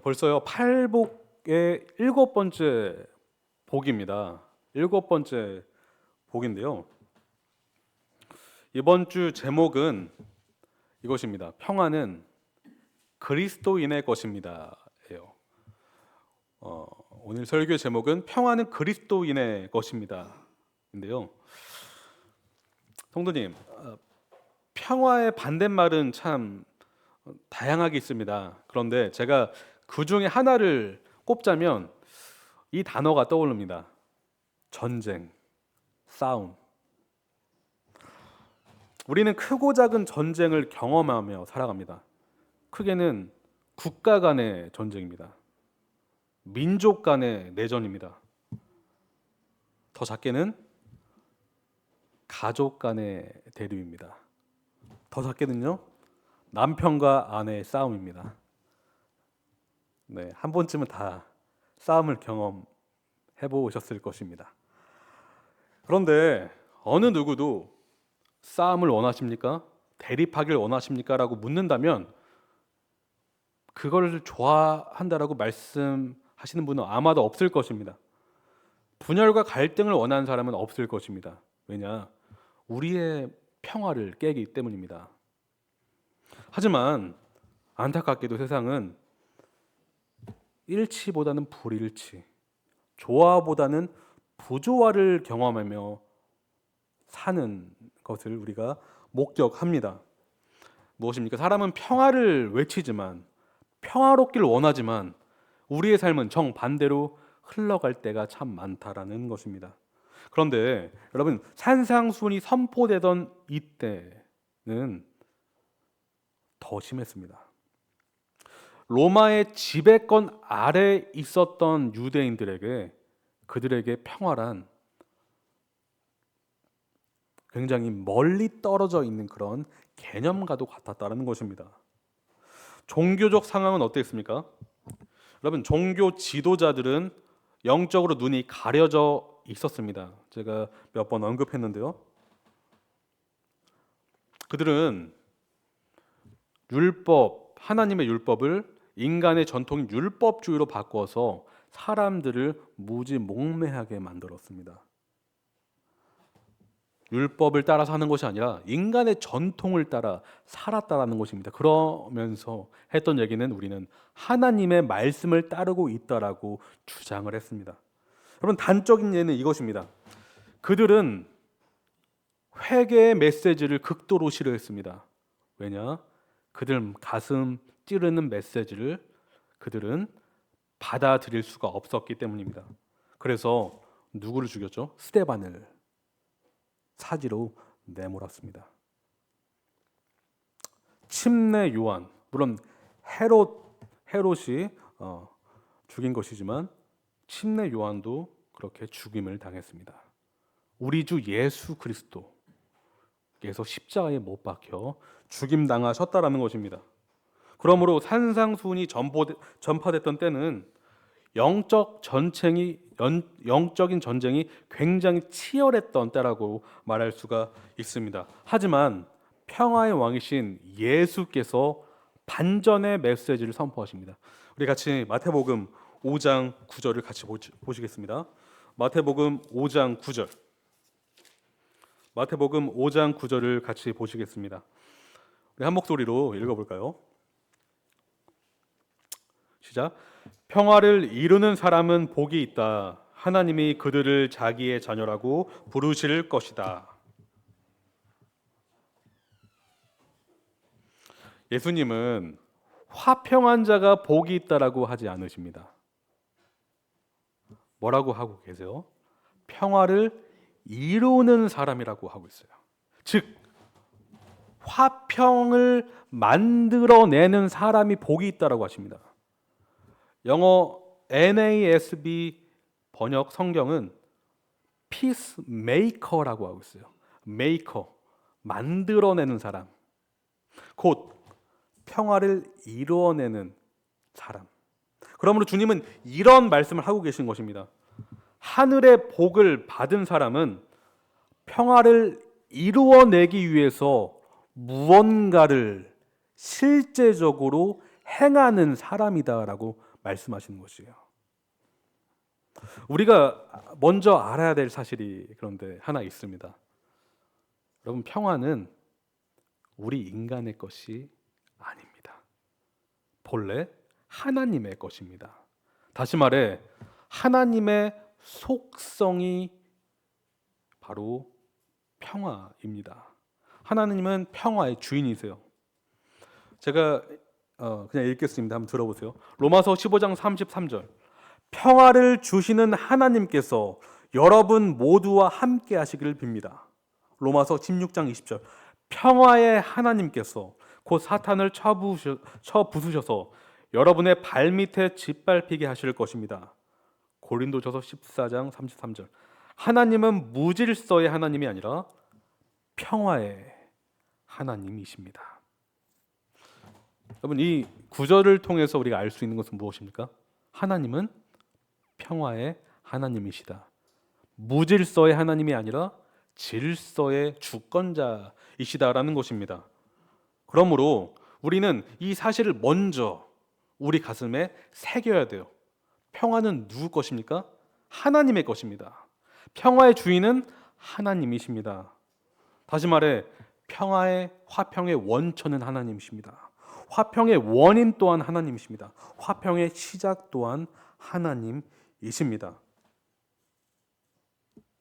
벌써요 팔복의 7번째 복입니다. 7번째 복인데요. 이번 주 제목은 이것입니다. 평화는 그리스도인의 것입니다. 예요. 오늘 설교 제목은 평화는 그리스도인의 것입니다. 인데요. 성도님, 평화의 반대말은 참 다양하게 있습니다. 그런데 제가 그 중에 하나를 꼽자면 이 단어가 떠오릅니다. 전쟁, 싸움. 우리는 크고 작은 전쟁을 경험하며 살아갑니다. 크게는 국가 간의 전쟁입니다. 민족 간의 내전입니다. 더 작게는 가족 간의 대립입니다. 더 작게는요, 남편과 아내의 싸움입니다. 네, 한 번쯤은 다 싸움을 경험해 보셨을 것입니다. 그런데 어느 누구도 싸움을 원하십니까? 대립하길 원하십니까? 라고 묻는다면 그걸 좋아한다라고 말씀하시는 분은 아마도 없을 것입니다. 분열과 갈등을 원하는 사람은 없을 것입니다. 왜냐? 우리의 평화를 깨기 때문입니다. 하지만 안타깝게도 세상은 일치보다는 불일치, 조화보다는 부조화를 경험하며 사는 것을 우리가 목격합니다. 무엇입니까? 사람은 평화를 외치지만, 평화롭기를 원하지만 우리의 삶은 정반대로 흘러갈 때가 참 많다라는 것입니다. 그런데 여러분, 산상수훈이 선포되던 이때는 더 심했습니다. 로마의 지배권 아래 있었던 유대인들에게, 그들에게 평화란 굉장히 멀리 떨어져 있는 그런 개념과도 같았다는 것입니다. 종교적 상황은 어땠습니까? 여러분, 종교 지도자들은 영적으로 눈이 가려져 있었습니다. 제가 몇 번 언급했는데요. 그들은 율법, 하나님의 율법을 인간의 전통인 율법주의로 바꿔서 사람들을 무지 목매하게 만들었습니다. 율법을 따라 사는 것이 아니라 인간의 전통을 따라 살았다라는 것입니다. 그러면서 했던 얘기는 우리는 하나님의 말씀을 따르고 있다라고 주장을 했습니다. 여러분, 단적인 예는 이것입니다. 그들은 회개의 메시지를 극도로 싫어했습니다. 왜냐? 그들 가슴 찌르는 메시지를 그들은 받아들일 수가 없었기 때문입니다. 그래서 누구를 죽였죠? 스데반을 사지로 내몰았습니다. 침례 요한, 물론 헤롯이 죽인 것이지만 침례 요한도 그렇게 죽임을 당했습니다. 우리 주 예수 그리스도께서 십자가에 못 박혀 죽임 당하셨다라는 것입니다. 그러므로 산상수훈이 전파됐던 때는 영적인 전쟁이 굉장히 치열했던 때라고 말할 수가 있습니다. 하지만 평화의 왕이신 예수께서 반전의 메시지를 선포하십니다. 우리 같이 마태복음 5장 9절을 같이 보시겠습니다. 마태복음 5장 9절. 마태복음 5장 9절을 같이 보시겠습니다. 우리 한 목소리로 읽어볼까요? 시작. 평화를 이루는 사람은 복이 있다. 하나님이 그들을 자기의 자녀라고 부르실 것이다. 예수님은 화평한 자가 복이 있다라고 하지 않으십니다. 뭐라고 하고 계세요? 평화를 이루는 사람이라고 하고 있어요. 즉, 화평을 만들어내는 사람이 복이 있다라고 하십니다. 영어 NASB 번역 성경은 peacemaker라고 하고 있어요. maker, 만들어내는 사람, 곧 평화를 이루어내는 사람. 그러므로 주님은 이런 말씀을 하고 계신 것입니다. 하늘의 복을 받은 사람은 평화를 이루어내기 위해서 무언가를 실제적으로 행하는 사람이다라고 말씀하시는 것이에요. 우리가 먼저 알아야 될 사실이 그런데 하나 있습니다. 여러분, 평화는 우리 인간의 것이 아닙니다. 본래 하나님의 것입니다. 다시 말해 하나님의 속성이 바로 평화입니다. 하나님은 평화의 주인이세요. 제가 그냥 읽겠습니다. 한번 들어보세요. 로마서 15장 33절. 평화를 주시는 하나님께서 여러분 모두와 함께 하시기를 빕니다. 로마서 16장 20절. 평화의 하나님께서 곧 사탄을 쳐부수셔서 여러분의 발밑에 짓밟히게 하실 것입니다. 고린도전서 14장 33절. 하나님은 무질서의 하나님이 아니라 평화의 하나님이십니다. 여러분, 이 구절을 통해서 우리가 알 수 있는 것은 무엇입니까? 하나님은 평화의 하나님이시다. 무질서의 하나님이 아니라 질서의 주권자이시다라는 것입니다. 그러므로 우리는 이 사실을 먼저 우리 가슴에 새겨야 돼요. 평화는 누구 것입니까? 하나님의 것입니다. 평화의 주인은 하나님이십니다. 다시 말해 평화의 화평의 원천은 하나님이십니다. 화평의 원인 또한 하나님이십니다. 화평의 시작 또한 하나님이십니다.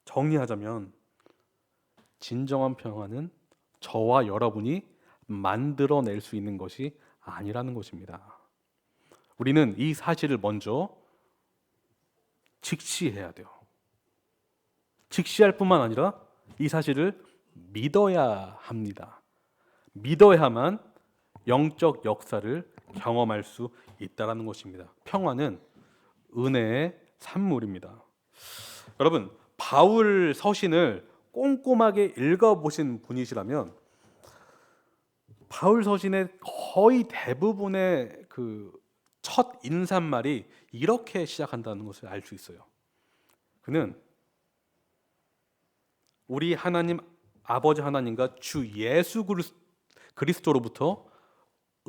정리하자면 진정한 평화는 저와 여러분이 만들어낼 수 있는 것이 아니라는 것입니다. 우리는 이 사실을 먼저 직시해야 돼요. 직시할 뿐만 아니라 이 사실을 믿어야 합니다. 믿어야만 영적 역사를 경험할 수 있다는 것입니다. 평화는 은혜의 산물입니다. 여러분, 바울 서신을 꼼꼼하게 읽어보신 분이시라면 바울 서신의 거의 대부분의 그 첫 인사말이 이렇게 시작한다는 것을 알 수 있어요. 그는 우리 하나님 아버지 하나님과 주 예수 그리스도로부터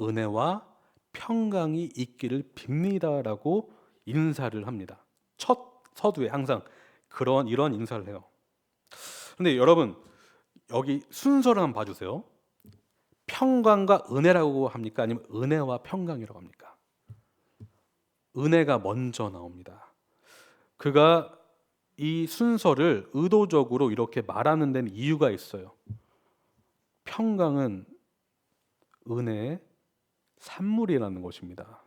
은혜와 평강이 있기를 빕니다라고 인사를 합니다. 첫 서두에 항상 이런 인사를 해요. 그런데 여러분, 여기 순서를 한번 봐주세요. 평강과 은혜라고 합니까? 아니면 은혜와 평강이라고 합니까? 은혜가 먼저 나옵니다. 그가 이 순서를 의도적으로 이렇게 말하는 데는 이유가 있어요. 평강은 은혜의 산물이라는 것입니다.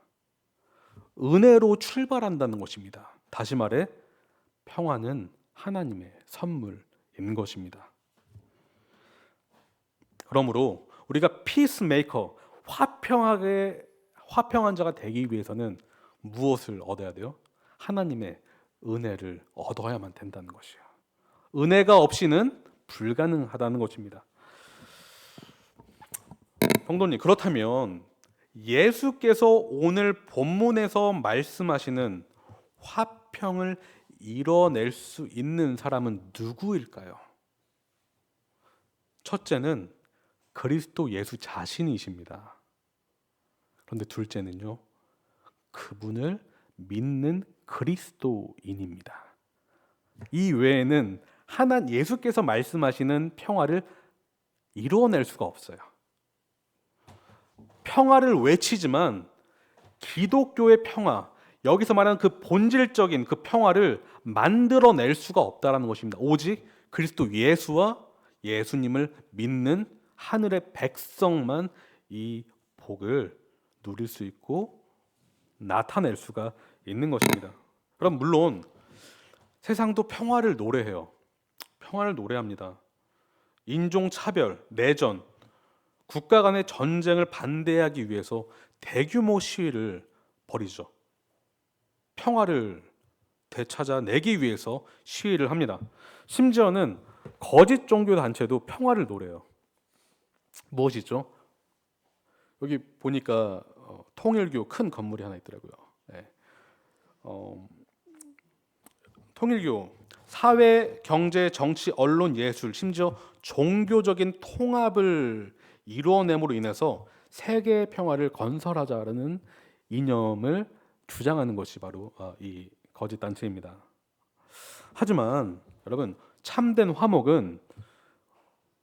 은혜로 출발한다는 것입니다. 다시 말해 평화는 하나님의 선물인 것입니다. 그러므로 우리가 피스메이커, 화평한 자가 되기 위해서는 무엇을 얻어야 돼요? 하나님의 은혜를 얻어야만 된다는 것이에요. 은혜가 없이는 불가능하다는 것입니다. 성도님, 그렇다면 예수께서 오늘 본문에서 말씀하시는 화평을 이뤄낼 수 있는 사람은 누구일까요? 첫째는 그리스도 예수 자신이십니다. 그런데 둘째는요, 그분을 믿는 그리스도인입니다. 이 외에는 예수께서 말씀하시는 평화를 이루어낼 수가 없어요. 평화를 외치지만 기독교의 평화, 여기서 말하는 그 본질적인 그 평화를 만들어낼 수가 없다는 것입니다. 오직 그리스도 예수와 예수님을 믿는 하늘의 백성만 이 복을 누릴 수 있고 나타낼 수가 있는 것입니다. 그럼 물론 세상도 평화를 노래해요. 평화를 노래합니다. 인종차별, 내전, 국가 간의 전쟁을 반대하기 위해서 대규모 시위를 벌이죠. 평화를 되찾아내기 위해서 시위를 합니다. 심지어는 거짓 종교 단체도 평화를 노래요. 무엇이죠? 여기 보니까 통일교 큰 건물이 하나 있더라고요. 네. 통일교 사회, 경제, 정치, 언론, 예술, 심지어 종교적인 통합을 이루어냄으로 인해서 세계 평화를 건설하자라는 이념을 주장하는 것이 바로 이 거짓 단체입니다. 하지만 여러분, 참된 화목은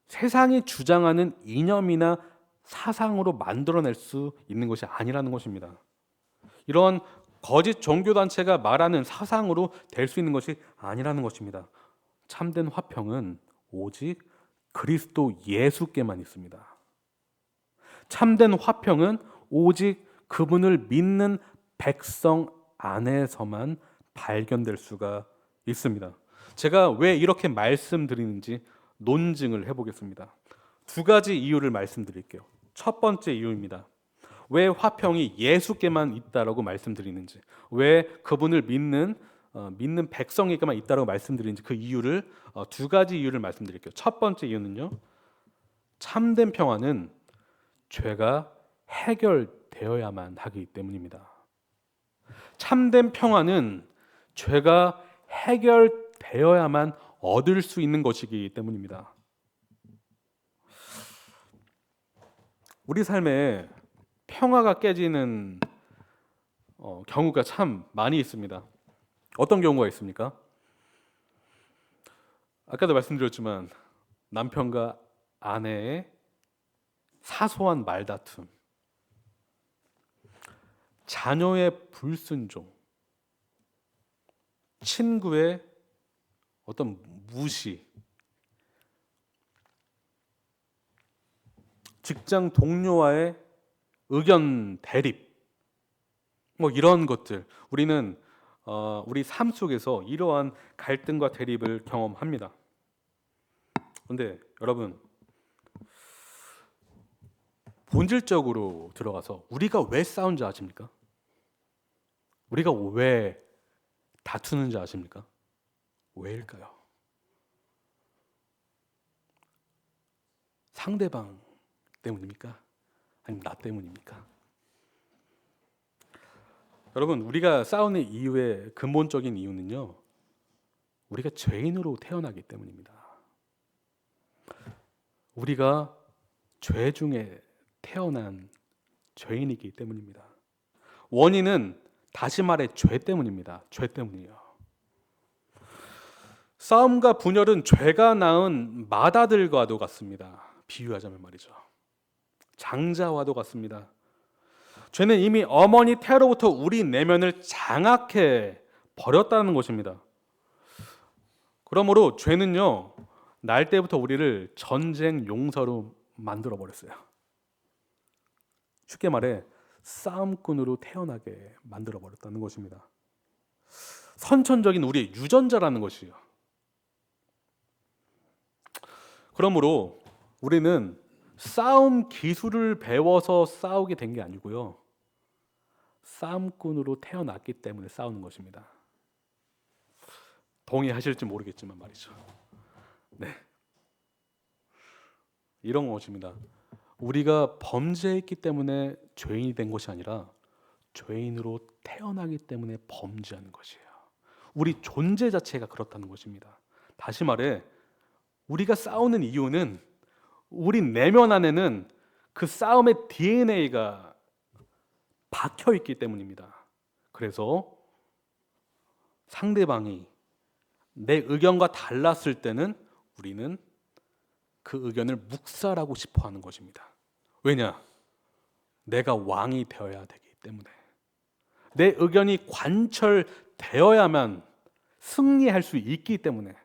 세상이 주장하는 이념이나 사상으로 만들어낼 수 있는 것이 아니라는 것입니다. 이런 거짓 종교단체가 말하는 사상으로 될 수 있는 것이 아니라는 것입니다. 참된 화평은 오직 그리스도 예수께만 있습니다. 참된 화평은 오직 그분을 믿는 백성 안에서만 발견될 수가 있습니다. 제가 왜 이렇게 말씀드리는지 논증을 해보겠습니다. 두 가지 이유를 말씀드릴게요. 첫 번째 이유입니다. 왜 화평이 예수께만 있다라고 말씀드리는지, 왜 그분을 믿는 백성에게만 있다라고 말씀드리는지 그 이유를 두 가지 이유를 말씀드릴게요. 첫 번째 이유는요, 참된 평화는 죄가 해결되어야만 하기 때문입니다. 참된 평화는 죄가 해결되어야만 얻을 수 있는 것이기 때문입니다. 우리 삶에 평화가 깨지는 경우가 참 많이 있습니다. 어떤 경우가 있습니까? 아까도 말씀드렸지만 남편과 아내의 사소한 말다툼, 자녀의 불순종, 친구의 어떤 무시, 직장 동료와의 의견 대립, 이런 것들, 우리는 우리 삶 속에서 이러한 갈등과 대립을 경험합니다. 그런데 여러분, 본질적으로 들어가서 우리가 왜 싸운지 아십니까? 우리가 왜 다투는지 아십니까? 왜일까요? 상대방 때문입니까? 아니면 나 때문입니까? 여러분, 우리가 싸우는 이유의 근본적인 이유는요, 우리가 죄인으로 태어나기 때문입니다. 우리가 죄 중에 태어난 죄인이기 때문입니다. 원인은 다시 말해 죄 때문입니다. 죄 때문이에요. 싸움과 분열은 죄가 낳은 맏아들과도 같습니다. 비유하자면 말이죠. 장자와도 같습니다. 죄는 이미 어머니 태로부터 우리 내면을 장악해 버렸다는 것입니다. 그러므로 죄는요, 날 때부터 우리를 전쟁 용사로 만들어 버렸어요. 쉽게 말해 싸움꾼으로 태어나게 만들어 버렸다는 것입니다. 선천적인 우리의 유전자라는 것이요. 그러므로 우리는 싸움 기술을 배워서 싸우게 된 게 아니고요, 싸움꾼으로 태어났기 때문에 싸우는 것입니다. 동의하실지 모르겠지만 말이죠. 네, 이런 것입니다. 우리가 범죄했기 때문에 죄인이 된 것이 아니라 죄인으로 태어나기 때문에 범죄하는 것이에요. 우리 존재 자체가 그렇다는 것입니다. 다시 말해, 우리가 싸우는 이유는 우리 내면 안에는 그 싸움의 DNA가 박혀 있기 때문입니다. 그래서 상대방이 내 의견과 달랐을 때는 우리는 그 의견을 묵살하고 싶어 하는 것입니다. 왜냐? 내가 왕이 되어야 되기 때문에. 내 의견이 관철되어야만 승리할 수 있기 때문에.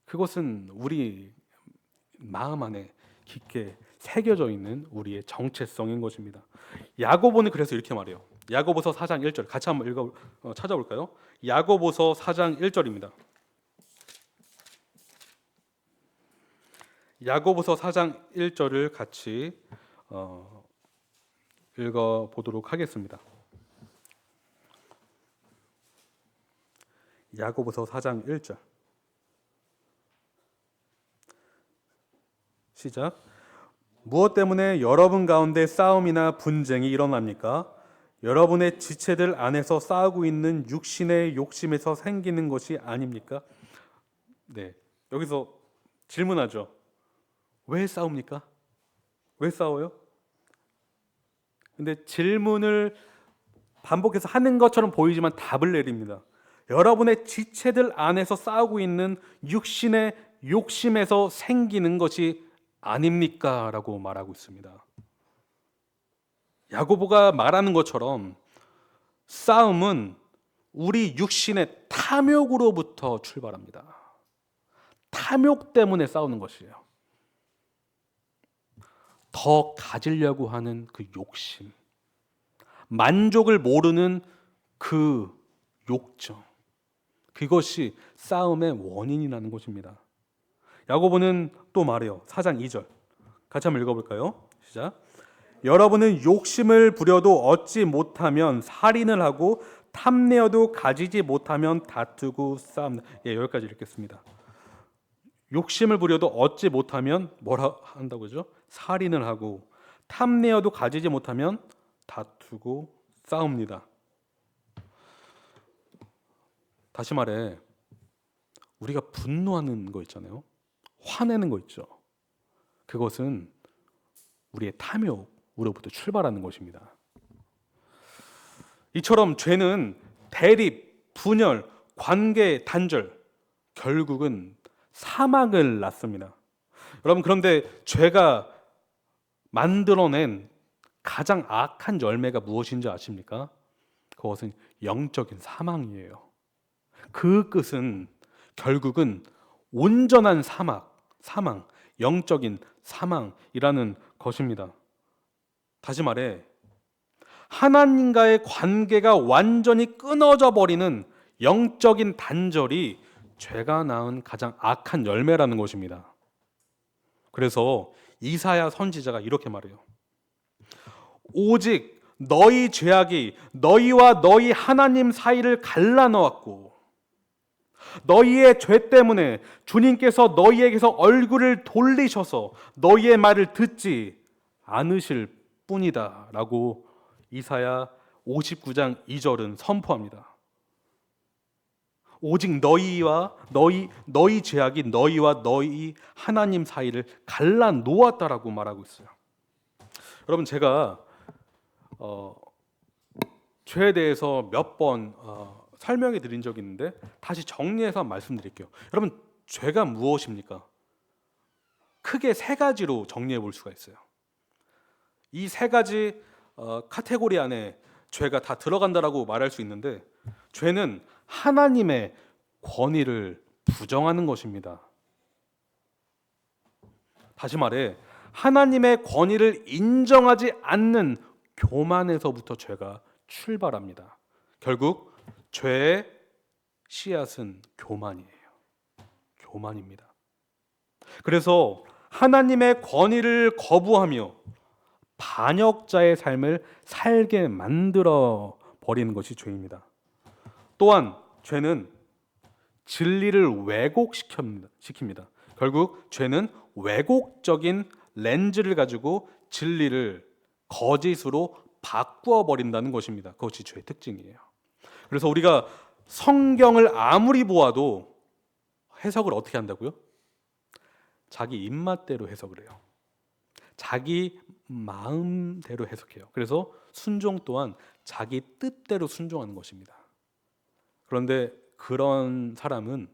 그것은 우리 마음 안에 깊게 새겨져 있는 우리의 정체성인 것입니다. 야고보는 그래서 이렇게 말해요. 야고보서 4장 1절 같이 한번 찾아볼까요? 야고보서 4장 1절입니다. 야고보서 4장 1절을 같이 읽어보도록 하겠습니다. 야고보서 4장 1절 시작. 무엇 때문에 여러분 가운데 싸움이나 분쟁이 일어납니까? 여러분의 지체들 안에서 싸우고 있는 육신의 욕심에서 생기는 것이 아닙니까? 네, 여기서 질문하죠. 왜 싸웁니까? 왜 싸워요? 근데 질문을 반복해서 하는 것처럼 보이지만 답을 내립니다. 여러분의 지체들 안에서 싸우고 있는 육신의 욕심에서 생기는 것이 아닙니까? 라고 말하고 있습니다. 야고보가 말하는 것처럼 싸움은 우리 육신의 탐욕으로부터 출발합니다. 탐욕 때문에 싸우는 것이에요. 더 가지려고 하는 그 욕심, 만족을 모르는 그 욕정, 그것이 싸움의 원인이라는 것입니다. 야고보는 또 말해요. 4장 2절 같이 한번 읽어볼까요? 시작. 여러분은 욕심을 부려도 얻지 못하면 살인을 하고 탐내어도 가지지 못하면 다투고 싸웁니다. 여기까지 읽겠습니다. 욕심을 부려도 얻지 못하면 뭐라 한다고 그러죠? 살인을 하고 탐내어도 가지지 못하면 다투고 싸웁니다. 다시 말해, 우리가 분노하는 거 있잖아요. 화내는 거 있죠. 그것은 우리의 탐욕으로부터 출발하는 것입니다. 이처럼 죄는 대립, 분열, 관계 단절, 결국은 사망을 낳습니다. 여러분, 그런데 죄가 만들어낸 가장 악한 열매가 무엇인지 아십니까? 그것은 영적인 사망이에요. 그 끝은 결국은 온전한 사망, 영적인 사망이라는 것입니다. 다시 말해, 하나님과의 관계가 완전히 끊어져 버리는 영적인 단절이 죄가 낳은 가장 악한 열매라는 것입니다. 그래서 이사야 선지자가 이렇게 말해요. 오직 너희 죄악이 너희와 너희 하나님 사이를 갈라놓았고 너희의 죄 때문에 주님께서 너희에게서 얼굴을 돌리셔서 너희의 말을 듣지 않으실 뿐이다 라고 이사야 59장 2절은 선포합니다. 오직 너희 죄악이 너희와 너희 하나님 사이를 갈라놓았다라고 말하고 있어요. 여러분, 제가 죄에 대해서 몇 번 설명해 드린 적이 있는데 다시 정리해서 말씀드릴게요. 여러분, 죄가 무엇입니까? 크게 세 가지로 정리해 볼 수가 있어요. 이 세 가지 카테고리 안에 죄가 다 들어간다라고 말할 수 있는데, 죄는 하나님의 권위를 부정하는 것입니다. 다시 말해, 하나님의 권위를 인정하지 않는 교만에서부터 죄가 출발합니다. 결국 죄의 씨앗은 교만이에요. 교만입니다. 그래서 하나님의 권위를 거부하며 반역자의 삶을 살게 만들어 버리는 것이 죄입니다. 또한 죄는 진리를 왜곡시킵니다. 결국 죄는 왜곡적인 렌즈를 가지고 진리를 거짓으로 바꾸어 버린다는 것입니다. 그것이 죄의 특징이에요. 그래서 우리가 성경을 아무리 보아도 해석을 어떻게 한다고요? 자기 입맛대로 해석을 해요. 자기 마음대로 해석해요. 그래서 순종 또한 자기 뜻대로 순종하는 것입니다. 그런데 그런 사람은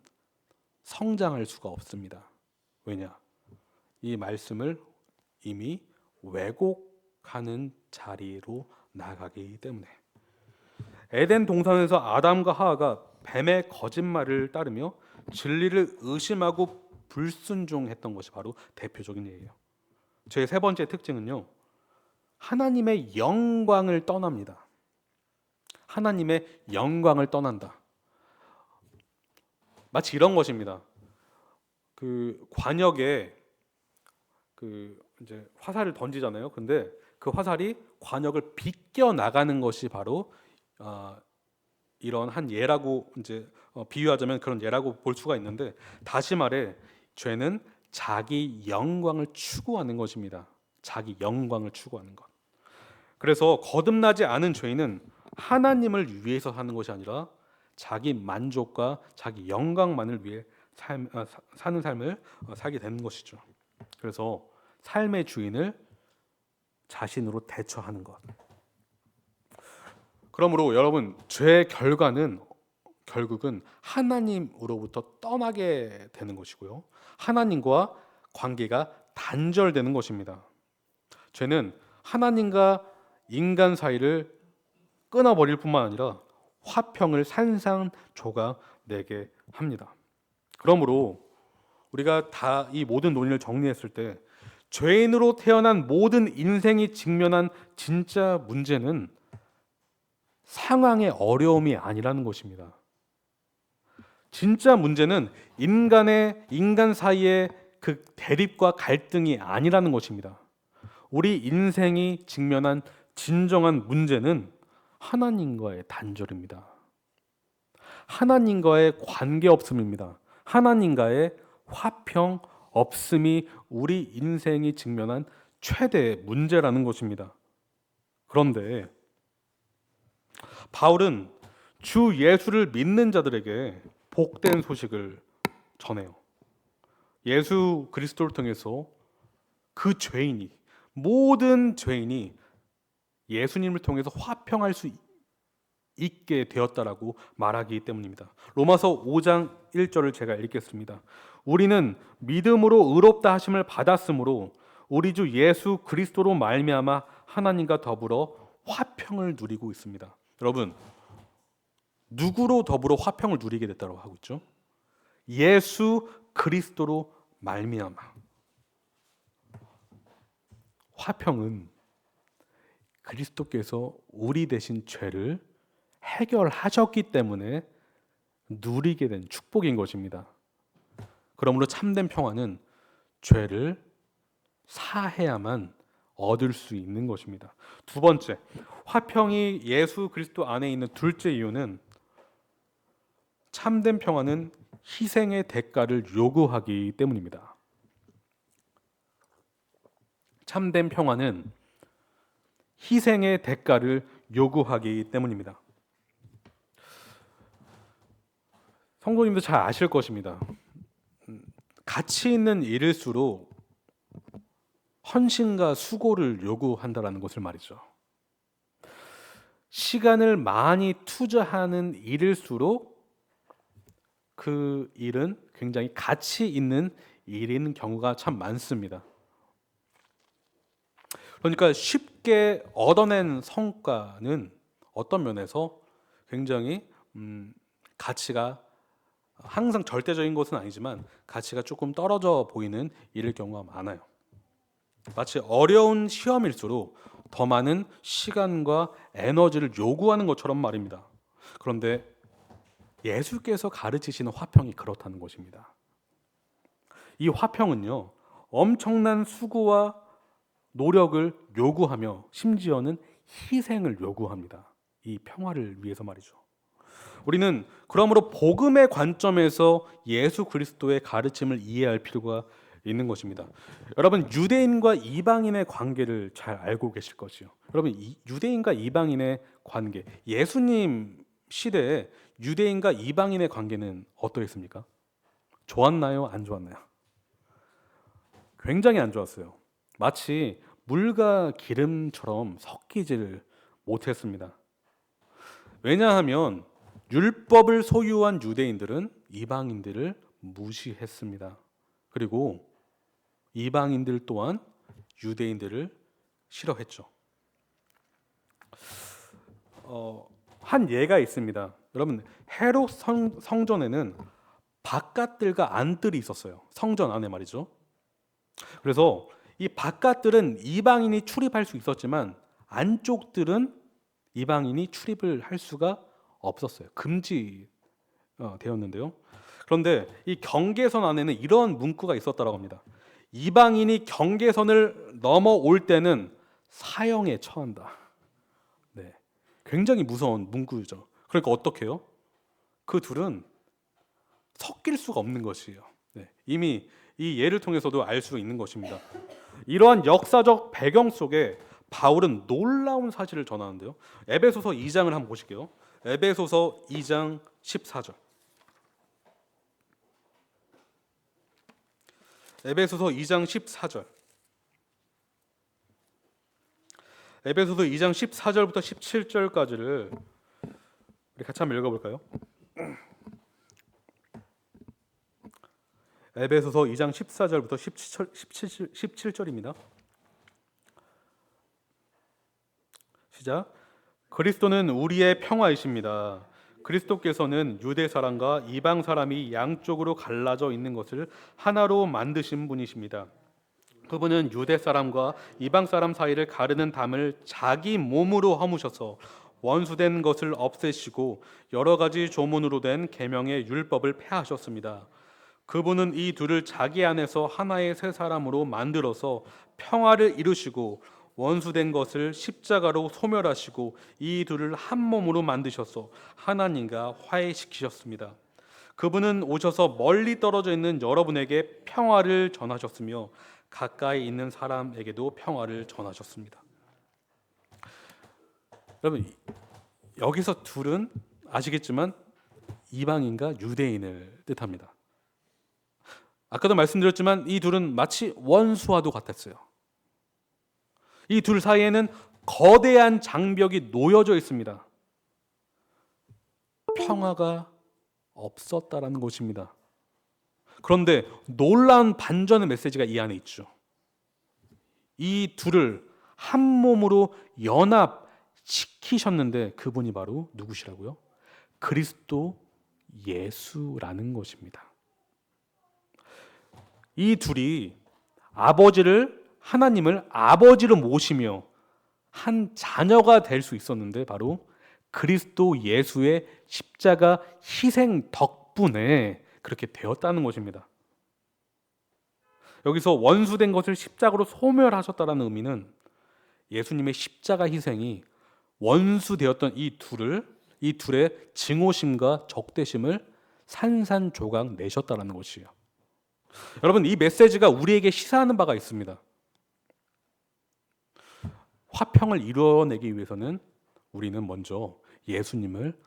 성장할 수가 없습니다. 왜냐? 이 말씀을 이미 왜곡하는 자리로 나가기 때문에. 에덴 동산에서 아담과 하와가 뱀의 거짓말을 따르며 진리를 의심하고 불순종했던 것이 바로 대표적인 예예요. 제 세 번째 특징은요, 하나님의 영광을 떠납니다. 하나님의 영광을 떠난다. 마치 이런 것입니다. 그 관역에 이제 화살을 던지잖아요. 근데 그 화살이 관역을 비껴 나가는 것이 바로 이런 한 예라고 이제 비유하자면 그런 예라고 볼 수가 있는데, 다시 말해 죄는 자기 영광을 추구하는 것입니다. 자기 영광을 추구하는 것. 그래서 거듭나지 않은 죄인은 하나님을 위해서 사는 것이 아니라 자기 만족과 자기 영광만을 위해 사는 삶을 살게 되는 것이죠. 그래서 삶의 주인을 자신으로 대처하는 것. 그러므로 여러분, 죄의 결과는 결국은 하나님으로부터 떠나게 되는 것이고요. 하나님과 관계가 단절되는 것입니다. 죄는 하나님과 인간 사이를 끊어버릴 뿐만 아니라 화평을 산산조각 내게 합니다. 그러므로 우리가 다 이 모든 논의를 정리했을 때 죄인으로 태어난 모든 인생이 직면한 진짜 문제는 상황의 어려움이 아니라는 것입니다. 진짜 문제는 인간 사이의 그 대립과 갈등이 아니라는 것입니다. 우리 인생이 직면한 진정한 문제는 하나님과의 단절입니다. 하나님과의 관계 없음입니다. 하나님과의 화평 없음이 우리 인생이 직면한 최대 문제라는 것입니다. 그런데 바울은 주 예수를 믿는 자들에게 복된 소식을 전해요. 예수 그리스도를 통해서 그 죄인이, 모든 죄인이 예수님을 통해서 화평할 수 있게 되었다라고 말하기 때문입니다. 로마서 5장 1절을 제가 읽겠습니다. 우리는 믿음으로 의롭다 하심을 받았으므로 우리 주 예수 그리스도로 말미암아 하나님과 더불어 화평을 누리고 있습니다. 여러분, 누구로 더불어 화평을 누리게 됐다고 하고 있죠? 예수 그리스도로 말미암아. 화평은 그리스도께서 우리 대신 죄를 해결하셨기 때문에 누리게 된 축복인 것입니다. 그러므로 참된 평화는 죄를 사해야만 얻을 수 있는 것입니다. 두 번째, 화평이 예수 그리스도 안에 있는 둘째 이유는 참된 평화는 희생의 대가를 요구하기 때문입니다. 참된 평화는 희생의 대가를 요구하기 때문입니다. 성도님도 잘 아실 것입니다. 가치 있는 일일수록 헌신과 수고를 요구한다는 것을 말이죠. 시간을 많이 투자하는 일일수록 그 일은 굉장히 가치 있는 일인 경우가 참 많습니다. 그러니까 쉽게 얻어낸 성과는 어떤 면에서 굉장히 가치가 항상 절대적인 것은 아니지만 가치가 조금 떨어져 보이는 일일 경우가 많아요. 마치 어려운 시험일수록 더 많은 시간과 에너지를 요구하는 것처럼 말입니다. 그런데 예수께서 가르치시는 화평이 그렇다는 것입니다. 이 화평은요, 엄청난 수고와 노력을 요구하며 심지어는 희생을 요구합니다. 이 평화를 위해서 말이죠. 우리는 그러므로 복음의 관점에서 예수 그리스도의 가르침을 이해할 필요가 있는 것입니다. 여러분, 유대인과 이방인의 관계를 잘 알고 계실 것이요. 여러분, 유대인과 이방인의 관계, 예수님 시대에 유대인과 이방인의 관계는 어떠했습니까? 좋았나요? 안 좋았나요? 굉장히 안 좋았어요. 마치 물과 기름처럼 섞이지를 못했습니다. 왜냐하면 율법을 소유한 유대인들은 이방인들을 무시했습니다. 그리고 이방인들 또한 유대인들을 싫어했죠. 한 예가 있습니다. 여러분, 헤롯 성전에는 바깥들과 안들이 있었어요. 성전 안에 말이죠. 그래서 이 바깥들은 이방인이 출입할 수 있었지만 안쪽들은 이방인이 출입을 할 수가 없었어요. 금지되었는데요. 그런데 이 경계선 안에는 이런 문구가 있었다고 합니다. 이방인이 경계선을 넘어올 때는 사형에 처한다. 네, 굉장히 무서운 문구죠. 그러니까 어떻게 해요? 그 둘은 섞일 수가 없는 것이에요. 네, 이미 이 예를 통해서도 알 수 있는 것입니다. 이러한 역사적 배경 속에 바울은 놀라운 사실을 전하는데요. 에베소서 2장을 한번 보실게요. 에베소서 2장 14절. 에베소서 2장 14절. 에베소서 2장 14절부터 17절까지를 우리 같이 한번 읽어볼까요? 에베소서 2장 14절부터 17절입니다. 시작. 그리스도는 우리의 평화이십니다. 그리스도께서는 유대 사람과 이방 사람이 양쪽으로 갈라져 있는 것을 하나로 만드신 분이십니다. 그분은 유대 사람과 이방 사람 사이를 가르는 담을 자기 몸으로 허무셔서 원수된 것을 없애시고 여러 가지 조문으로 된 계명의 율법을 폐하셨습니다. 그분은 이 둘을 자기 안에서 하나의 새 사람으로 만들어서 평화를 이루시고 원수된 것을 십자가로 소멸하시고 이 둘을 한 몸으로 만드셔서 하나님과 화해시키셨습니다. 그분은 오셔서 멀리 떨어져 있는 여러분에게 평화를 전하셨으며 가까이 있는 사람에게도 평화를 전하셨습니다. 여러분, 여기서 둘은 아시겠지만 이방인과 유대인을 뜻합니다. 아까도 말씀드렸지만 이 둘은 마치 원수와도 같았어요. 이 둘 사이에는 거대한 장벽이 놓여져 있습니다. 평화가 없었다라는 것입니다. 그런데 놀라운 반전의 메시지가 이 안에 있죠. 이 둘을 한 몸으로 연합시키셨는데 그분이 바로 누구시라고요? 그리스도 예수라는 것입니다. 이 둘이 하나님을 아버지로 모시며 한 자녀가 될 수 있었는데 바로 그리스도 예수의 십자가 희생 덕분에 그렇게 되었다는 것입니다. 여기서 원수된 것을 십자가로 소멸하셨다는 의미는 예수님의 십자가 희생이 원수되었던 이 둘의 증오심과 적대심을 산산조각 내셨다는 것이에요. 여러분, 이 메시지가 우리에게 시사하는 바가 있습니다. 화평을 이루어내기 위해서는 우리는 먼저 예수님을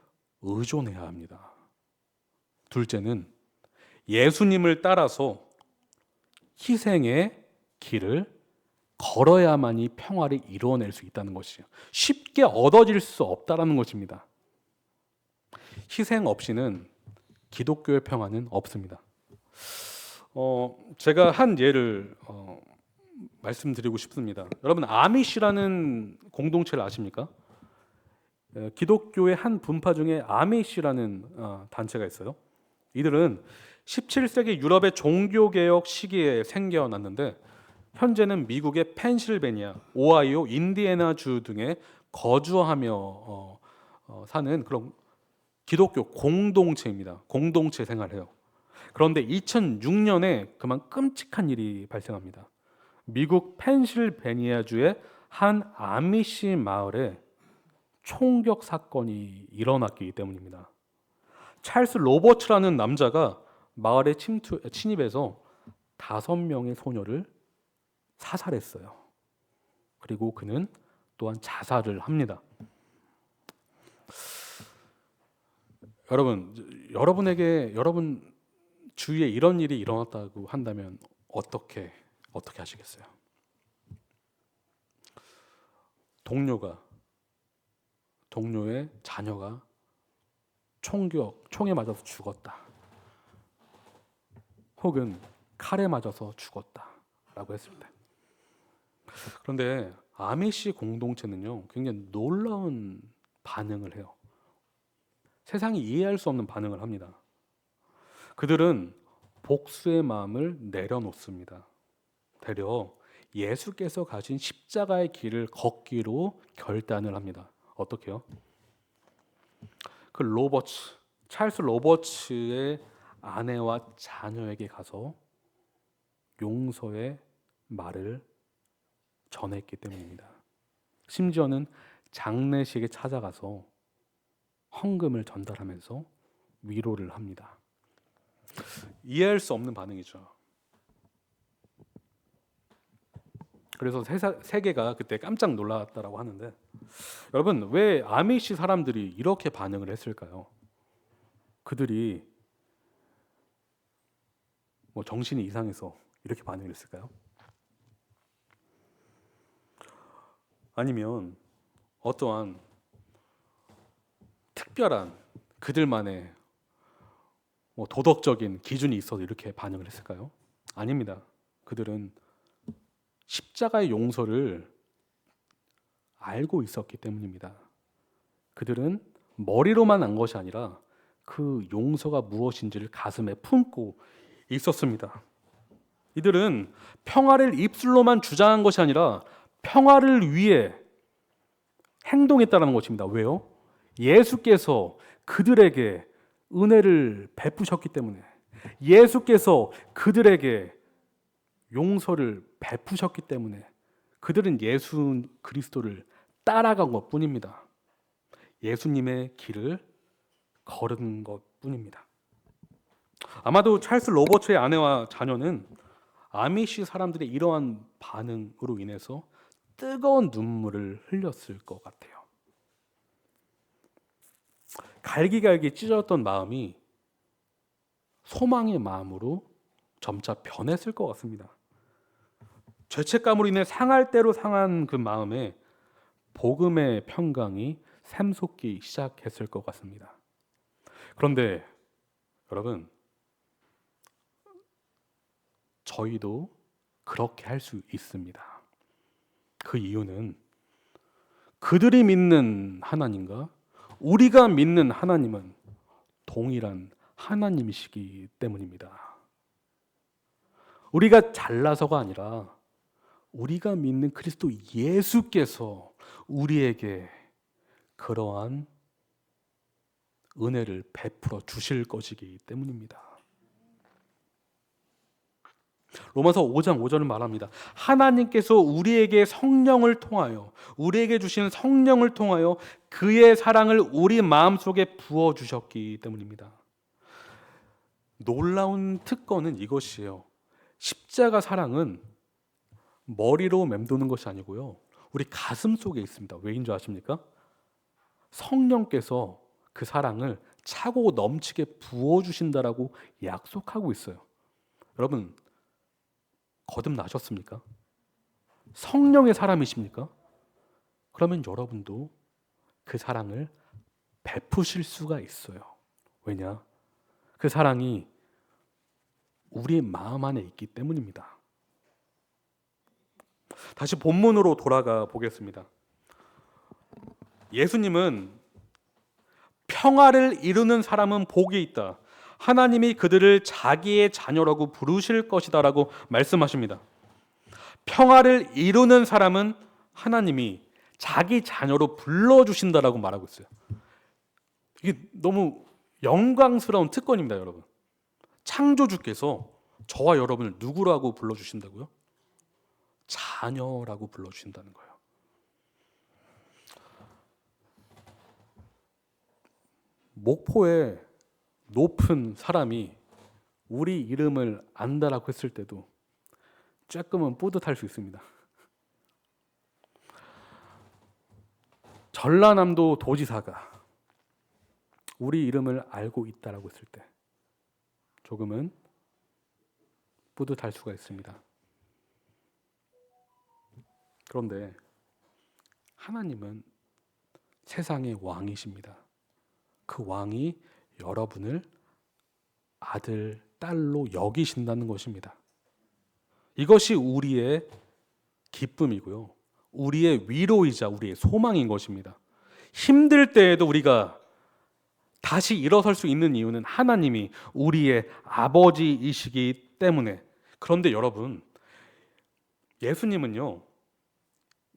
의존해야 합니다. 둘째는 예수님을 따라서 희생의 길을 걸어야만이 평화를 이루어낼 수 있다는 것이에요. 쉽게 얻어질 수 없다는 것입니다. 희생 없이는 기독교의 평화는 없습니다. 제가 한 예를 말씀드리고 싶습니다. 여러분, 아미시라는 공동체를 아십니까? 기독교의 한 분파 중에 아미시라는 단체가 있어요. 이들은 17세기 유럽의 종교개혁 시기에 생겨났는데 현재는 미국의 펜실베니아, 오하이오, 인디애나 주 등에 거주하며 사는 그런 기독교 공동체입니다. 공동체 생활해요. 그런데 2006년에 그만 끔찍한 일이 발생합니다. 미국 펜실베니아주의 한 아미시 마을에 총격 사건이 일어났기 때문입니다. 찰스 로버츠라는 남자가 마을에 침입해서 5명의 소녀를 사살했어요. 그리고 그는 또한 자살을 합니다. 여러분 주위에 이런 일이 일어났다고 한다면 어떻게 하시겠어요? 동료의 자녀가 총에 맞아서 죽었다. 혹은 칼에 맞아서 죽었다라고 했을 때. 그런데 아미시 공동체는요, 굉장히 놀라운 반응을 해요. 세상이 이해할 수 없는 반응을 합니다. 그들은 복수의 마음을 내려놓습니다. 되려 예수께서 가신 십자가의 길을 걷기로 결단을 합니다. 어떻게요? 찰스 로버츠의 아내와 자녀에게 가서 용서의 말을 전했기 때문입니다. 심지어는 장례식에 찾아가서 헌금을 전달하면서 위로를 합니다. 이해할 수 없는 반응이죠. 그래서 세계가 그때 깜짝 놀랐다라고 하는데, 여러분, 왜 아미시 사람들이 이렇게 반응을 했을까요? 그들이 정신이 이상해서 이렇게 반응을 했을까요? 아니면 어떠한 특별한 그들만의 도덕적인 기준이 있어서 이렇게 반응을 했을까요? 아닙니다. 그들은 십자가의 용서를 알고 있었기 때문입니다. 그들은 머리로만 안 것이 아니라 그 용서가 무엇인지를 가슴에 품고 있었습니다. 이들은 평화를 입술로만 주장한 것이 아니라 평화를 위해 행동했다는 것입니다. 왜요? 예수께서 그들에게 은혜를 베푸셨기 때문에, 예수께서 그들에게 용서를 베푸셨기 때문에 그들은 예수 그리스도를 따라간 것뿐입니다. 예수님의 길을 걸은 것뿐입니다. 아마도 찰스 로버츠의 아내와 자녀는 아미시 사람들의 이러한 반응으로 인해서 뜨거운 눈물을 흘렸을 것 같아요. 갈기갈기 찢어졌던 마음이 소망의 마음으로 점차 변했을 것 같습니다. 죄책감으로 인해 상할 대로 상한 그 마음에 복음의 평강이 샘솟기 시작했을 것 같습니다. 그런데 여러분, 저희도 그렇게 할 수 있습니다. 그 이유는 그들이 믿는 하나님과 우리가 믿는 하나님은 동일한 하나님이시기 때문입니다. 우리가 잘나서가 아니라 우리가 믿는 그리스도 예수께서 우리에게 그러한 은혜를 베풀어 주실 것이기 때문입니다. 로마서 5장 5절은 말합니다. 하나님께서 우리에게 성령을 통하여, 우리에게 주시는 성령을 통하여 그의 사랑을 우리 마음속에 부어주셨기 때문입니다. 놀라운 특권은 이것이에요. 십자가 사랑은 머리로 맴도는 것이 아니고요, 우리 가슴 속에 있습니다. 왜인 줄 아십니까? 성령께서 그 사랑을 차고 넘치게 부어주신다라고 약속하고 있어요. 여러분, 거듭나셨습니까? 성령의 사람이십니까? 그러면 여러분도 그 사랑을 베푸실 수가 있어요. 왜냐? 그 사랑이 우리의 마음 안에 있기 때문입니다. 다시 본문으로 돌아가 보겠습니다. 예수님은 평화를 이루는 사람은 복이 있다, 하나님이 그들을 자기의 자녀라고 부르실 것이다 라고 말씀하십니다. 평화를 이루는 사람은 하나님이 자기 자녀로 불러주신다라고 말하고 있어요. 이게 너무 영광스러운 특권입니다, 여러분. 창조주께서 저와 여러분을 누구라고 불러주신다고요? 자녀라고 불러주신다는 거예요. 목포에 높은 사람이 우리 이름을 안다라고 했을 때도 조금은 뿌듯할 수 있습니다. 전라남도 도지사가 우리 이름을 알고 있다라고 했을 때 조금은 뿌듯할 수가 있습니다. 그런데 하나님은 세상의 왕이십니다. 그 왕이 여러분을 아들, 딸로 여기신다는 것입니다. 이것이 우리의 기쁨이고요, 우리의 위로이자 우리의 소망인 것입니다. 힘들 때에도 우리가 다시 일어설 수 있는 이유는 하나님이 우리의 아버지이시기 때문에. 그런데 여러분, 예수님은요,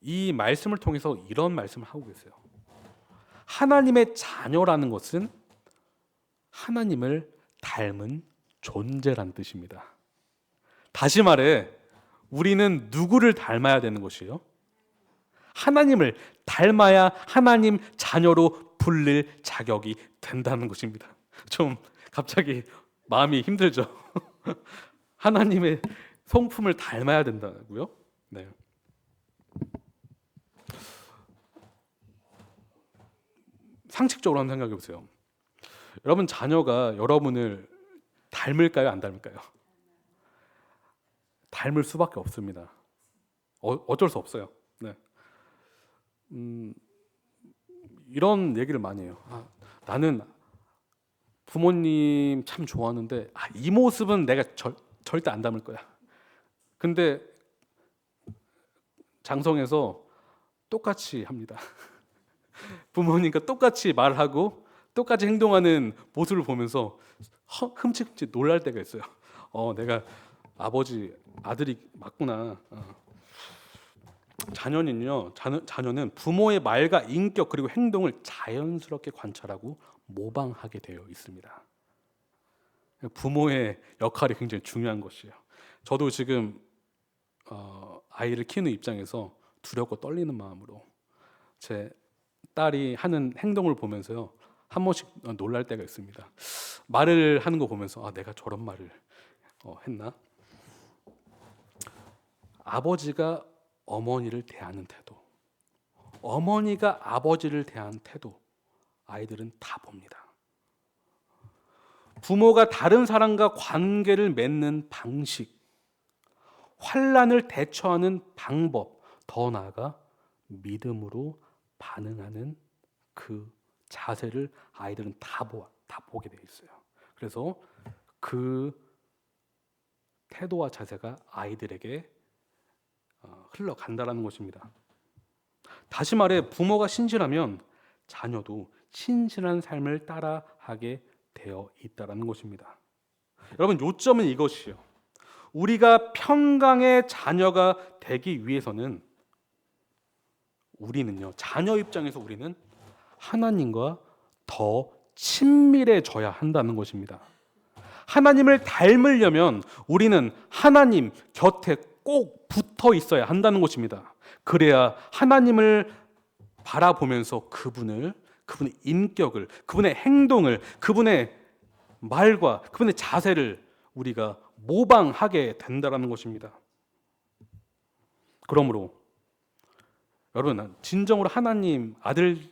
이 말씀을 통해서 이런 말씀을 하고 계세요. 하나님의 자녀라는 것은 하나님을 닮은 존재란 뜻입니다. 다시 말해, 우리는 누구를 닮아야 되는 것이에요? 하나님을 닮아야 하나님 자녀로 불릴 자격이 된다는 것입니다. 좀 갑자기 마음이 힘들죠. 하나님의 성품을 닮아야 된다고요? 네. 상식적으로 한번 생각해 보세요. 여러분 자녀가 여러분을 닮을까요? 안 닮을까요? 닮을 수밖에 없습니다. 어쩔 수 없어요. 네. 음, 이런 얘기를 많이 해요. 나는 부모님 참 좋아하는데 이 모습은 내가 절대 안 담을 거야. 근데 장성에서 똑같이 합니다. 부모님과 똑같이 말하고 똑같이 행동하는 모습을 보면서 흠칫흠칫 놀랄 때가 있어요. 내가 아버지 아들이 맞구나. 자녀는 부모의 말과 인격 그리고 행동을 자연스럽게 관찰하고 모방하게 되어 있습니다. 부모의 역할이 굉장히 중요한 것이에요. 저도 지금 아이를 키우는 입장에서 두렵고 떨리는 마음으로 제 딸이 하는 행동을 보면서요 한 번씩 놀랄 때가 있습니다. 말을 하는 거 보면서 내가 저런 말을 했나? 아버지가 어머니를 대하는 태도, 어머니가 아버지를 대하는 태도, 아이들은 다 봅니다. 부모가 다른 사람과 관계를 맺는 방식, 환난을 대처하는 방법, 더 나아가 믿음으로 반응하는 그 자세를 아이들은 다 보게 돼 있어요. 그래서 그 태도와 자세가 아이들에게 흘러간다라는 것입니다. 다시 말해 부모가 신실하면 자녀도 신실한 삶을 따라하게 되어 있다라는 것입니다. 여러분 요점은 이것이요. 우리가 평강의 자녀가 되기 위해서는 우리는요, 자녀 입장에서 우리는 하나님과 더 친밀해져야 한다는 것입니다. 하나님을 닮으려면 우리는 하나님 곁에 꼭 붙어 있어야 한다는 것입니다. 그래야 하나님을 바라보면서 그분의 인격을, 그분의 행동을, 그분의 말과 그분의 자세를 우리가 모방하게 된다는 것입니다. 그러므로 여러분 진정으로 하나님 아들,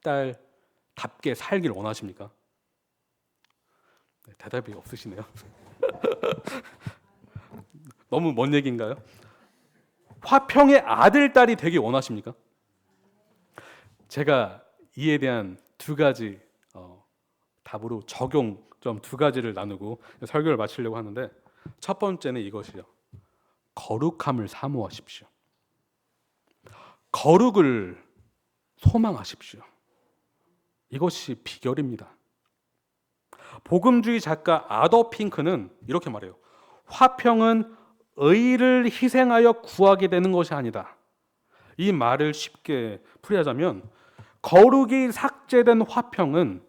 딸답게 살길 원하십니까? 대답이 없으시네요. 너무 먼 얘기인가요? 화평의 아들, 딸이 되길 원하십니까? 제가 이에 대한 두 가지 답으로 적용 좀 두 가지를 나누고 설교를 마치려고 하는데, 첫 번째는 이것이요. 거룩함을 사모하십시오. 거룩을 소망하십시오. 이것이 비결입니다. 복음주의 작가 아더 핑크는 이렇게 말해요. 화평은 의를 희생하여 구하게 되는 것이 아니다. 이 말을 쉽게 풀이하자면 거룩이 삭제된 화평은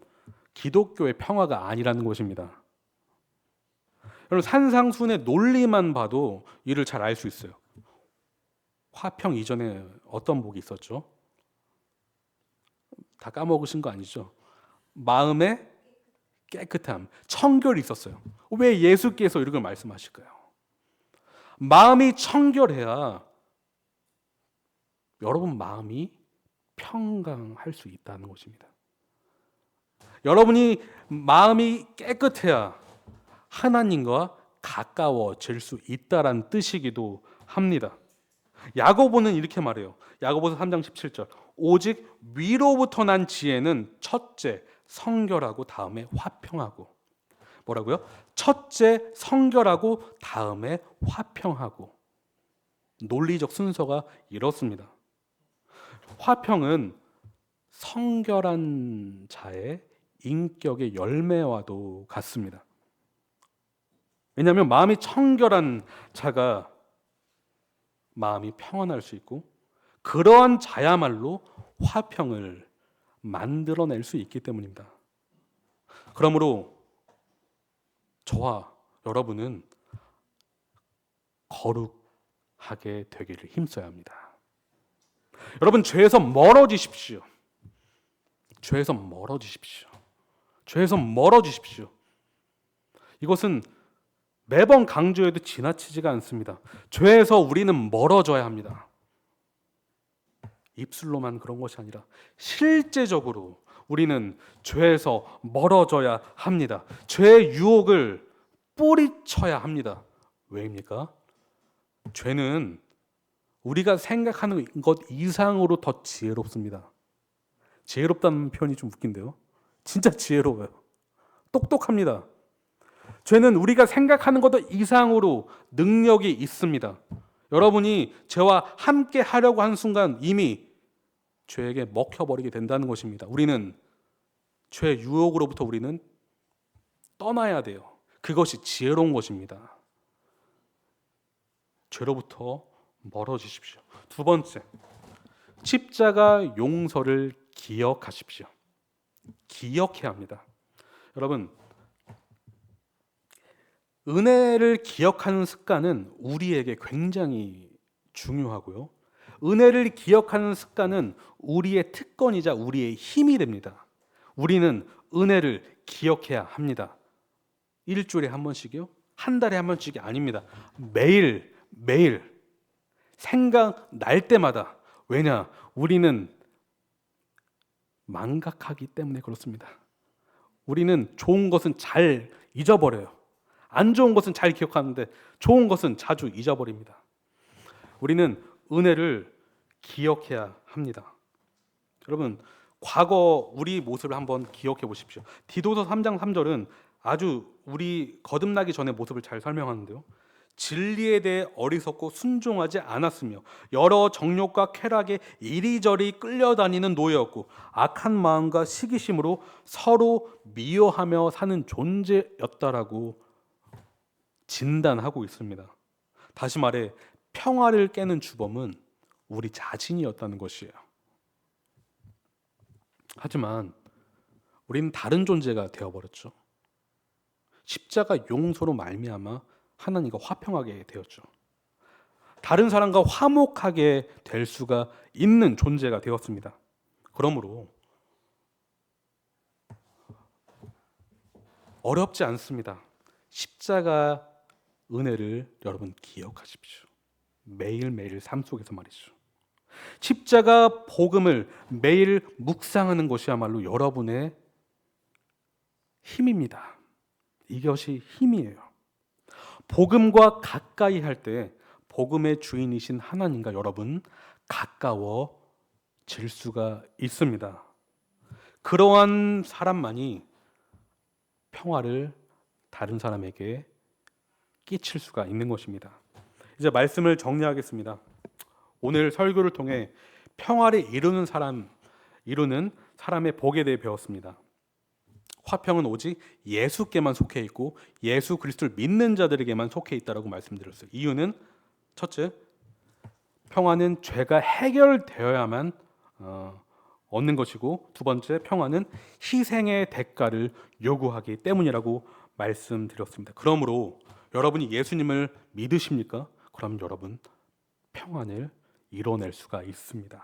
기독교의 평화가 아니라는 것입니다. 여러분 산상순의 논리만 봐도 이를 잘 알 수 있어요. 화평 이전에 어떤 복이 있었죠? 다 까먹으신 거 아니죠? 마음의 깨끗함, 청결이 있었어요. 왜 예수께서 이런 걸 말씀하실까요? 마음이 청결해야 여러분 마음이 평강할 수 있다는 것입니다. 여러분이 마음이 깨끗해야 하나님과 가까워질 수 있다라는 뜻이기도 합니다. 야고보는 이렇게 말해요. 야고보서 3장 17절. 오직 위로부터 난 지혜는 첫째 성결하고 다음에 화평하고. 뭐라고요? 첫째 성결하고 다음에 화평하고. 논리적 순서가 이렇습니다. 화평은 성결한 자의 인격의 열매와도 같습니다. 왜냐하면 마음이 청결한 자가 마음이 평안할 수 있고 그러한 자야말로 화평을 만들어낼 수 있기 때문입니다. 그러므로 저와 여러분은 거룩하게 되기를 힘써야 합니다. 여러분 죄에서 멀어지십시오. 죄에서 멀어지십시오. 죄에서 멀어지십시오. 이것은 매번 강조해도 지나치지가 않습니다. 죄에서 우리는 멀어져야 합니다. 입술로만 그런 것이 아니라 실제적으로 우리는 죄에서 멀어져야 합니다. 죄의 유혹을 뿌리쳐야 합니다. 왜입니까? 죄는 우리가 생각하는 것 이상으로 더 지혜롭습니다. 지혜롭다는 표현이 좀 웃긴데요. 진짜 지혜로워요. 똑똑합니다. 죄는 우리가 생각하는 것 이상으로 능력이 있습니다. 여러분이 죄와 함께 하려고 하는 순간 이미 죄에게 먹혀버리게 된다는 것입니다. 우리는 죄의 유혹으로부터 우리는 떠나야 돼요. 그것이 지혜로운 것입니다. 죄로부터 멀어지십시오. 두 번째, 십자가 용서를 기억하십시오. 기억해야 합니다. 여러분, 은혜를 기억하는 습관은 우리에게 굉장히 중요하고요. 은혜를 기억하는 습관은 우리의 특권이자 우리의 힘이 됩니다. 우리는 은혜를 기억해야 합니다. 일주일에 한 번씩이요? 한 달에 한 번씩이 아닙니다. 매일 생각날 때마다. 왜냐? 우리는 망각하기 때문에 그렇습니다. 우리는 좋은 것은 잘 잊어버려요. 안 좋은 것은 잘 기억하는데 좋은 것은 자주 잊어버립니다. 우리는 은혜를 기억해야 합니다. 여러분, 과거 우리 모습을 한번 기억해 보십시오. 디도서 3장 3절은 아주 우리 거듭나기 전의 모습을 잘 설명하는데요. 진리에 대해 어리석고 순종하지 않았으며 여러 정욕과 쾌락에 이리저리 끌려다니는 노예였고 악한 마음과 시기심으로 서로 미워하며 사는 존재였다라고 진단하고 있습니다. 다시 말해 평화를 깨는 주범은 우리 자신이었다는 것이에요. 하지만 우리는 다른 존재가 되어버렸죠. 십자가 용서로 말미암아 하나님과 화평하게 되었죠. 다른 사람과 화목하게 될 수가 있는 존재가 되었습니다. 그러므로 어렵지 않습니다. 십자가 은혜를 여러분 기억하십시오. 매일매일 삶 속에서 말이죠. 십자가 복음을 매일 묵상하는 것이야말로 여러분의 힘입니다. 이것이 힘이에요. 복음과 가까이 할 때 복음의 주인이신 하나님과 여러분 가까워질 수가 있습니다. 그러한 사람만이 평화를 다른 사람에게 끼칠 수가 있는 것입니다. 이제 말씀을 정리하겠습니다. 오늘 설교를 통해 평화를 이루는 사람의 복에 대해 배웠습니다. 화평은 오직 예수께만 속해 있고 예수 그리스도를 믿는 자들에게만 속해 있다라고 말씀드렸어요. 이유는 첫째, 평화는 죄가 해결되어야만 얻는 것이고 두 번째, 평화는 희생의 대가를 요구하기 때문이라고 말씀드렸습니다. 그러므로 여러분이 예수님을 믿으십니까? 그럼 여러분 평안을 이뤄낼 수가 있습니다.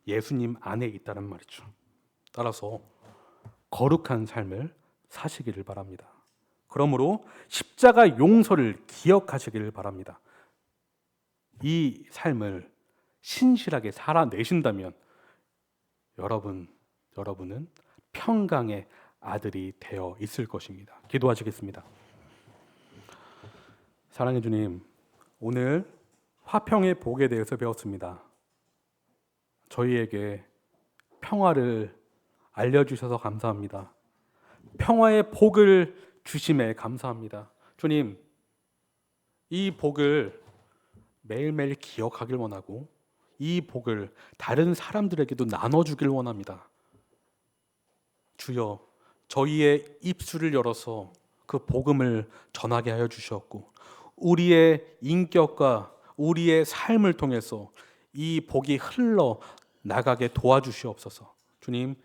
예수님 안에 있다는 말이죠. 따라서 거룩한 삶을 사시기를 바랍니다. 그러므로 십자가 용서를 기억하시기를 바랍니다. 이 삶을 신실하게 살아내신다면 여러분은 평강의 아들이 되어 있을 것입니다. 기도하시겠습니다. 사랑해 주님, 오늘 화평의 복에 대해서 배웠습니다. 저희에게 평화를 알려주셔서 감사합니다. 평화의 복을 주심에 감사합니다. 주님, 이 복을 매일매일 기억하길 원하고 이 복을 다른 사람들에게도 나눠주길 원합니다. 주여, 저희의 입술을 열어서 그 복음을 전하게 하여 주셨고 우리의 인격과 우리의 삶을 통해서 이 복이 흘러 나가게 도와주시옵소서. 주님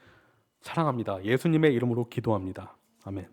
사랑합니다. 예수님의 이름으로 기도합니다. 아멘.